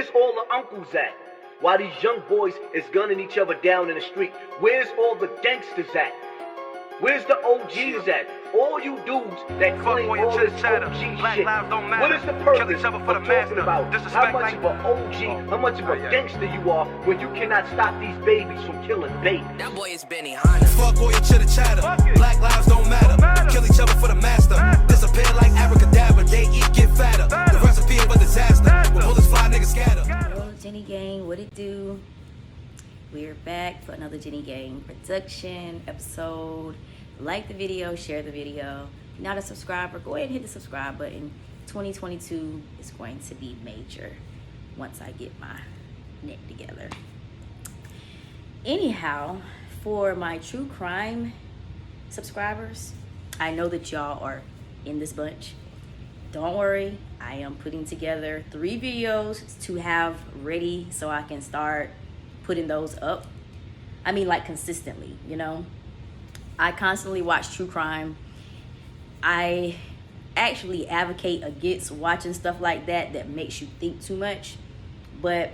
Where's all the uncles at? While these young boys is gunning each other down in the street, where's all the gangsters at? Where's the OGs at? All you dudes that claim all this OG shit. What is the purpose of talking about how much of an OG, how much of a gangster you are when you cannot stop these babies from killing babies? That boy is Benny Hanna. Fuck all your chitter chatter. Black lives don't matter. Kill each other for the master. Disappear like abracadabra. They eat, get fatter. The recipe of a disaster. When bullets fly, niggas scatter. Hello, Jenny Gang. What it do? We're back for another Jenny Gang production episode. Like the video, share the video. If you're not a subscriber, go ahead and hit the subscribe button. 2022 is going to be major once I get my neck together. Anyhow, for my true crime subscribers, I know that y'all are in this bunch. Don't worry, I am putting together 3 videos to have ready so I can start putting those up. I mean, like, consistently, you know? I constantly watch true crime. I actually advocate against watching stuff like that makes you think too much. But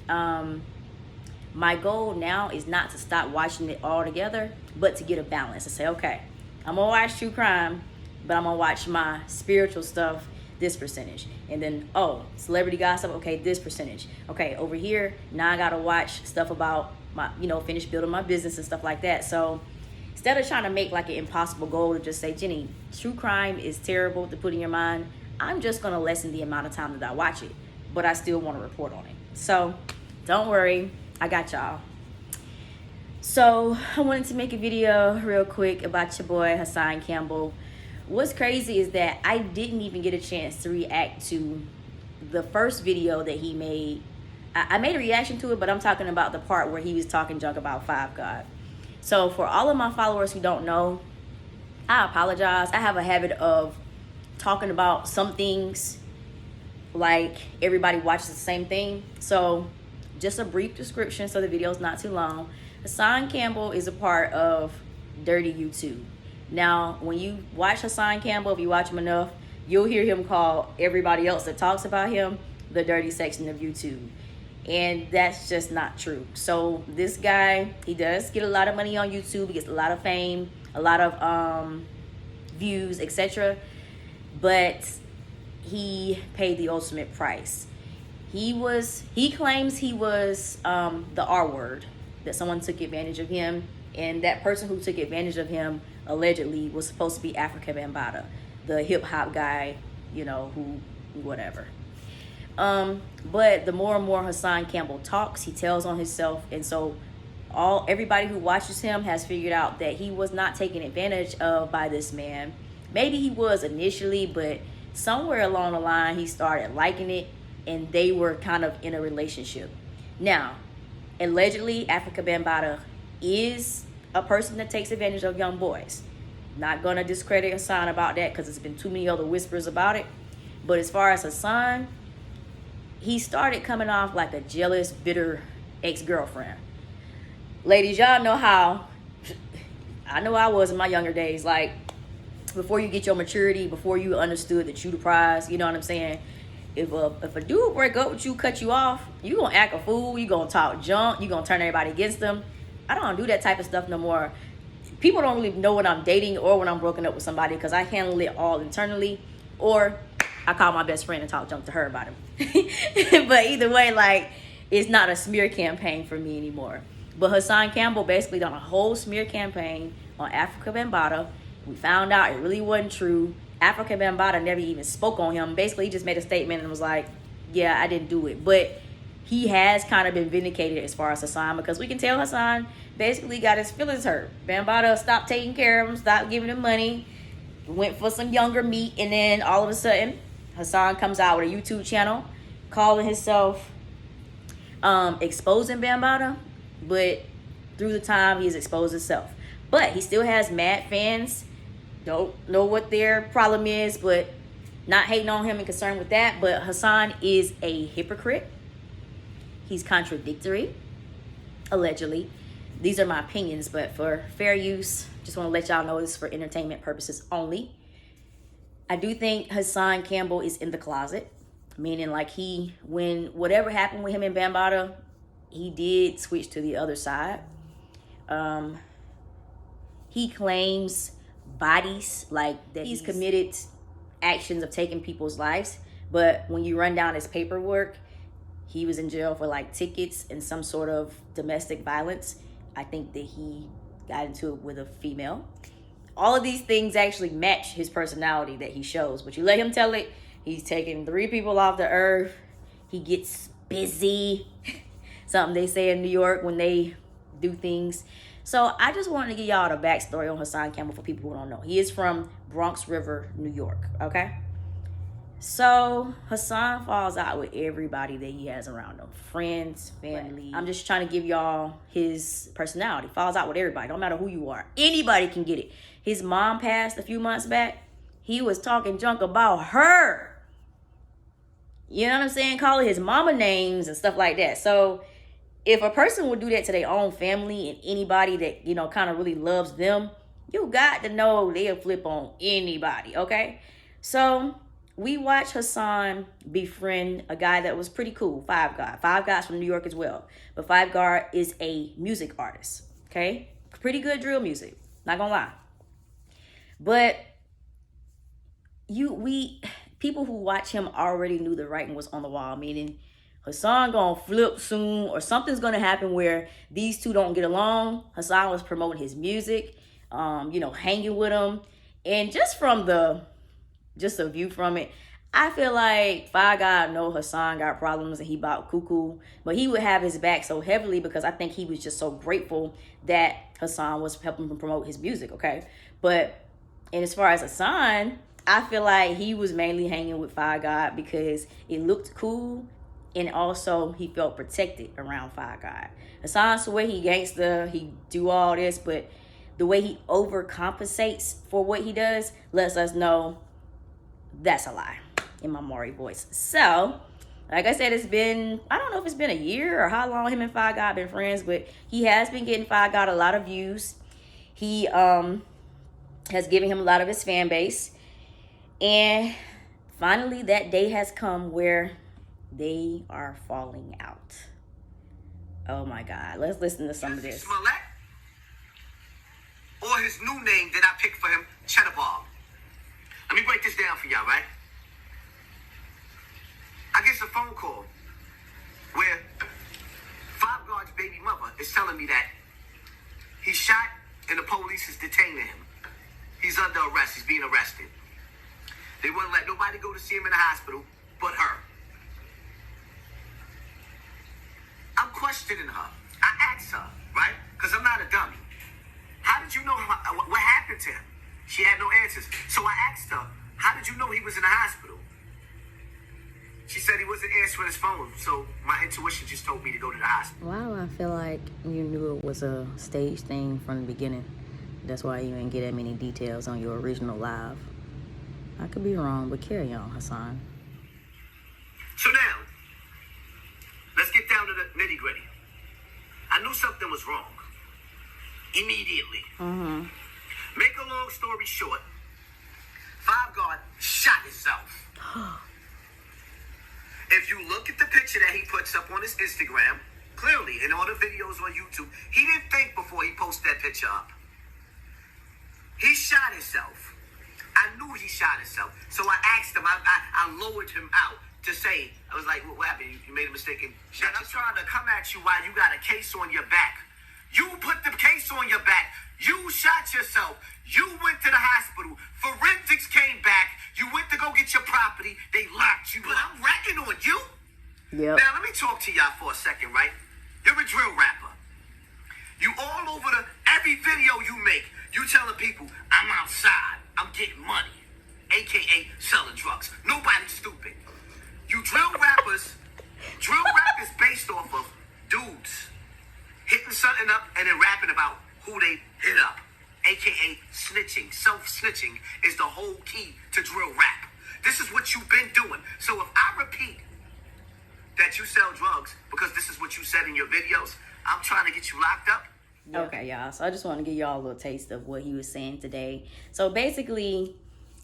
my goal now is not to stop watching it all together, but to get a balance. To say, okay, I'm gonna watch true crime, but I'm gonna watch my spiritual stuff this percentage. And then, oh, celebrity gossip, okay, this percentage. Okay, over here, now I gotta watch stuff about my, finish building my business and stuff like that. So instead of trying to make like an impossible goal to just say, Jenny, true crime is terrible to put in your mind, I'm just gonna lessen the amount of time that I watch it, but I still wanna report on it. So don't worry, I got y'all. So I wanted to make a video real quick about your boy, Hassan Campbell. What's crazy is that I didn't even get a chance to react to the first video that he made. I made a reaction to it, but I'm talking about the part where he was talking junk about Five God. So for all of my followers who don't know, I apologize. I have a habit of talking about some things like everybody watches the same thing. So just a brief description so the video's not too long. Hassan Campbell is a part of Dirty YouTube. Now, when you watch Hassan Campbell, if you watch him enough, you'll hear him call everybody else that talks about him the dirty section of YouTube. And that's just not true. So this guy, he does get a lot of money on YouTube. He gets a lot of fame, a lot of views, etc. But he paid the ultimate price. He claims he was the R word, that someone took advantage of him. And that person who took advantage of him allegedly was supposed to be Africa Bambaataa, the hip hop guy, who whatever. But the more and more Hassan Campbell talks, he tells on himself, and so everybody who watches him has figured out that he was not taken advantage of by this man. Maybe he was initially, but somewhere along the line he started liking it, and they were kind of in a relationship. Now, allegedly, Africa Bambaataa is a person that takes advantage of young boys. Not gonna discredit Hassan about that because there's been too many other whispers about it. But as far as Hassan, he started coming off like a jealous, bitter ex-girlfriend. Ladies, y'all know how I know I was in my younger days. Like, before you get your maturity, before you understood that you the prize, you know what I'm saying? If a dude break up with you, cut you off, you gonna act a fool, you gonna talk junk, you gonna turn everybody against them. I don't do that type of stuff no more. People don't really know when I'm dating or when I'm broken up with somebody because I handle it all internally, or I call my best friend and talk junk to her about him. But either way, like, it's not a smear campaign for me anymore. But Hassan Campbell basically done a whole smear campaign on Africa Bambaataa. We found out it really wasn't true. Africa Bambaataa never even spoke on him. Basically, he just made a statement and was like, yeah, I didn't do it. But he has kind of been vindicated as far as Hassan, because we can tell Hassan basically got his feelings hurt. Bambaataa stopped taking care of him, stopped giving him money, went for some younger meat, and then all of a sudden, Hassan comes out with a YouTube channel calling himself exposing Bambaataa, but through the time, he's exposed himself. But he still has mad fans. Don't know what their problem is, but not hating on him and concerned with that. But Hassan is a hypocrite. He's contradictory, allegedly. These are my opinions, but for fair use, just want to let y'all know this is for entertainment purposes only. I do think Hassan Campbell is in the closet. Meaning like when whatever happened with him in Bambaataa, he did switch to the other side. He claims bodies, like that he's committed actions of taking people's lives. But when you run down his paperwork, he was in jail for like tickets and some sort of domestic violence. I think that he got into it with a female. All of these things actually match his personality that he shows. But you let him tell it, he's taking 3 people off the earth. He gets busy. Something they say in New York when they do things. So I just wanted to give y'all the backstory on Hassan Campbell for people who don't know. He is from Bronx River, New York, okay? So Hassan falls out with everybody that he has around him. Friends, family. I'm just trying to give y'all his personality. Falls out with everybody. Don't matter who you are. Anybody can get it. His mom passed a few months back. He was talking junk about her. You know what I'm saying? Calling his mama names and stuff like that. So if a person would do that to their own family and anybody that, you know, kind of really loves them, you got to know they'll flip on anybody, okay? So we watched Hassan befriend a guy that was pretty cool, Five God. Five God's from New York as well. But Five God is a music artist, okay? Pretty good drill music, not gonna lie. But people who watch him already knew the writing was on the wall, meaning Hassan gonna flip soon or something's gonna happen where these two don't get along. Hassan was promoting his music, you know, hanging with him. And just a view from it, I feel like Five God know Hassan got problems and he about cuckoo, but he would have his back so heavily because I think he was just so grateful that Hassan was helping him promote his music, okay? And as far as Hassan, I feel like he was mainly hanging with Five God because it looked cool and also he felt protected around Five God. Hassan's the way he gangster, he do all this, but the way he overcompensates for what he does lets us know that's a lie in my Maury voice. So, like I said, I don't know if it's been a year or how long him and Five God been friends, but he has been getting Five God a lot of views. He has given him a lot of his fan base. And finally that day has come where they are falling out. Oh my God. Let's listen to some of this. Smollett, or his new name that I picked for him, Cheddar Bob. Let me break this down for y'all, right? I get a phone call where Five God's baby mother is telling me that he's shot and the police is detaining him. He's under arrest. He's being arrested. They wouldn't let nobody go to see him in the hospital but her. I'm questioning her. I asked her, right? Because I'm not a dummy. How did you know what happened to him? She had no answers. So I asked her, how did you know he was in the hospital? She said he wasn't answering his phone, so my intuition just told me to go to the hospital. Wow, I feel like you knew it was a stage thing from the beginning. That's why you didn't get that many details on your original live. I could be wrong, but carry on, Hassan. So now, let's get down to the nitty-gritty. I knew something was wrong. Immediately. Make a long story short, Five God shot himself. If you look at the picture that he puts up on his Instagram, clearly, in all the videos on YouTube, he didn't think before he posted that picture up. He shot himself. I knew he shot himself. So I asked him, I lowered him out to say, I was like, what happened? You made a mistake and shot yourself? I'm trying to come at you while you got a case on your back. You put the case on your back. You shot yourself. You went to the hospital. Forensics came back. You went to go get your property. They locked you. But I'm racking on you. Yep. Now, let me talk to y'all for a second, right? You're a drill rapper. You all over every video you make, you telling people, I'm outside. I'm getting money. AKA selling drugs. Nobody's stupid. You drill rappers based off of dudes hitting something up and then rapping about who they hit up. AKA snitching. Self-snitching is the whole key to drill rap. This is what you've been doing. So if I repeat that you sell drugs because this is what you said in your videos, I'm trying to get you locked up. Okay, y'all. So I just want to give y'all a little taste of what he was saying today. So basically,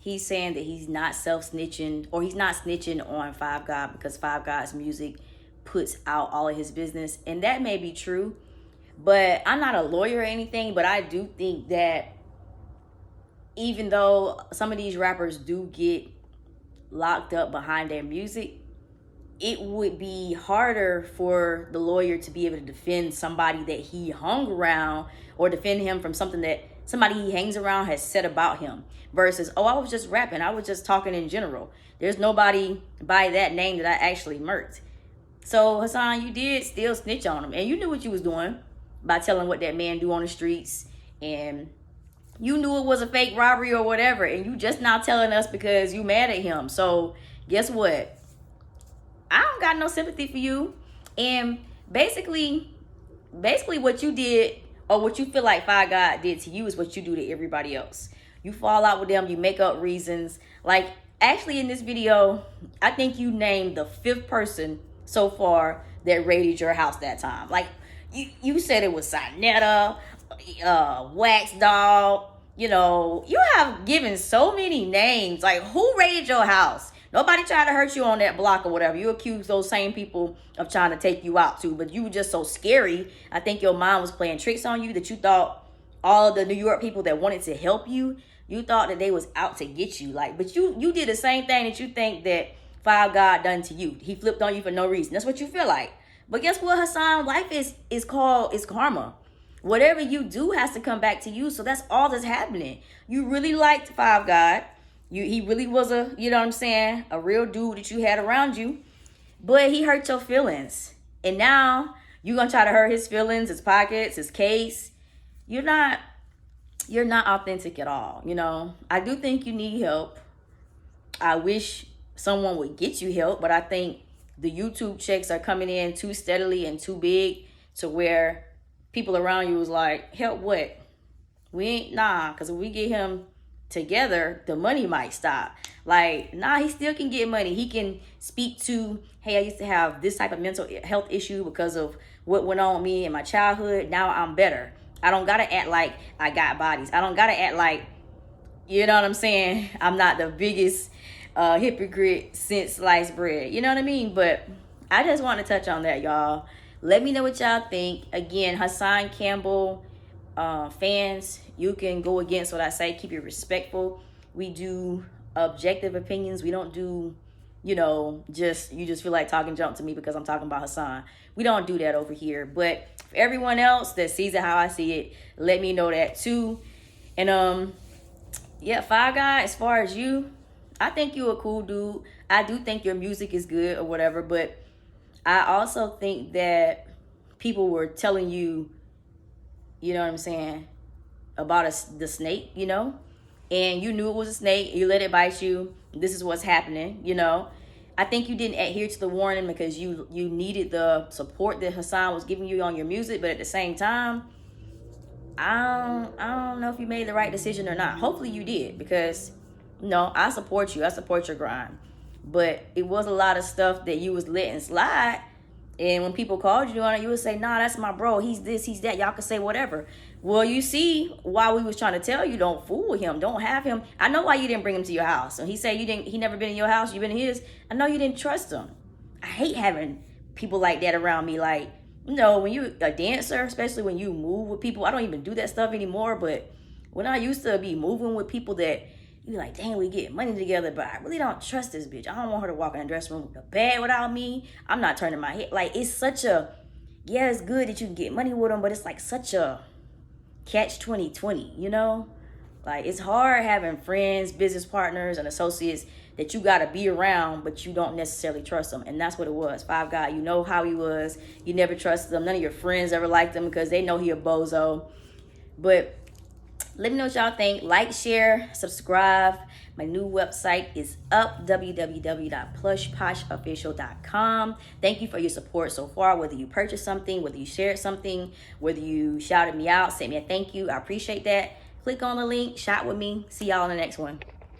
he's saying that he's not self-snitching, or he's not snitching on Five God because Five God's music puts out all of his business. And that may be true, but I'm not a lawyer or anything, but I do think that even though some of these rappers do get locked up behind their music, it would be harder for the lawyer to be able to defend somebody that he hung around, or defend him from something that somebody he hangs around has said about him, versus, oh, I was just rapping, I was just talking in general. There's nobody by that name that I actually murked. So Hassan, you did still snitch on him, and you knew what you was doing by telling what that man do on the streets, and you knew it was a fake robbery or whatever, and you just now telling us because you mad at him. So guess what? I don't got no sympathy for you. And basically what you did, or what you feel like Five God did to you, is what you do to everybody else. You fall out with them, you make up reasons. Like, actually in this video, I think you named the 5th person so far that raided your house that time. Like, you said it was Sinetta, Wax Dog. You know, you have given so many names. Like, who raided your house? Nobody tried to hurt you on that block or whatever. You accused those same people of trying to take you out too, but you were just so scary. I think your mind was playing tricks on you, that you thought all of the New York people that wanted to help you, you thought that they was out to get you. Like, but you did the same thing that you think that Five God done to you. He flipped on you for no reason. That's what you feel like. But guess what, Hassan? Life is karma. Whatever you do has to come back to you. So that's all that's happening. You really liked Five God. He really was a, you know what I'm saying, a real dude that you had around you. But he hurt your feelings. And now you're going to try to hurt his feelings, his pockets, his case. You're not authentic at all, you know. I do think you need help. I wish someone would get you help, but I think the YouTube checks are coming in too steadily and too big to where people around you was like, help what? We ain't, nah, because if we get him together, the money might stop. Like, nah, he still can get money. He can speak to, hey, I used to have this type of mental health issue because of what went on with me in my childhood. Now I'm better. I don't gotta act like I got bodies. I don't gotta act like, you know what I'm saying, I'm not the biggest hypocrite since sliced bread. You know what I mean? But I just want to touch on that, y'all. Let me know what y'all think. Again, Hassan Campbell fans, you can go against what I say. Keep it respectful. We do objective opinions. We don't do, you know, you just feel like talking junk to me because I'm talking about Hassan. We don't do that over here. But for everyone else that sees it how I see it, let me know that too. And yeah, Five God, as far as you, I think you're a cool dude. I do think your music is good or whatever, but I also think that people were telling you, you know what I'm saying, about the snake, you know, and you knew it was a snake. You let it bite you. This is what's happening, you know. I think you didn't adhere to the warning because you needed the support that Hassan was giving you on your music, but at the same time, I don't know if you made the right decision or not. Hopefully you did, because, no, I support you. I support your grind. But it was a lot of stuff that you was letting slide. And when people called you on it, you would say, nah, that's my bro. He's this, he's that. Y'all can say whatever. Well, you see why we was trying to tell you, don't fool with him. Don't have him. I know why you didn't bring him to your house. So he said he never been in your house. You been in his. I know you didn't trust him. I hate having people like that around me. Like, you know, when you a dancer, especially when you move with people, I don't even do that stuff anymore. But when I used to be moving with people that, you be like, dang, we get money together, but I really don't trust this bitch. I don't want her to walk in the dressing room with a bag without me. I'm not turning my head. Like, it's such a, yeah, it's good that you can get money with them, but it's like such a catch 2020, you know? Like, it's hard having friends, business partners, and associates that you got to be around, but you don't necessarily trust them. And that's what it was. Five God, you know how he was. You never trusted him. None of your friends ever liked him because they know he a bozo. But let me know what y'all think. Like, share, subscribe. My new website is up, www.plushposhofficial.com. Thank you for your support so far, whether you purchased something, whether you shared something, whether you shouted me out, sent me a thank you. I appreciate that. Click on the link, shop with me. See y'all in the next one.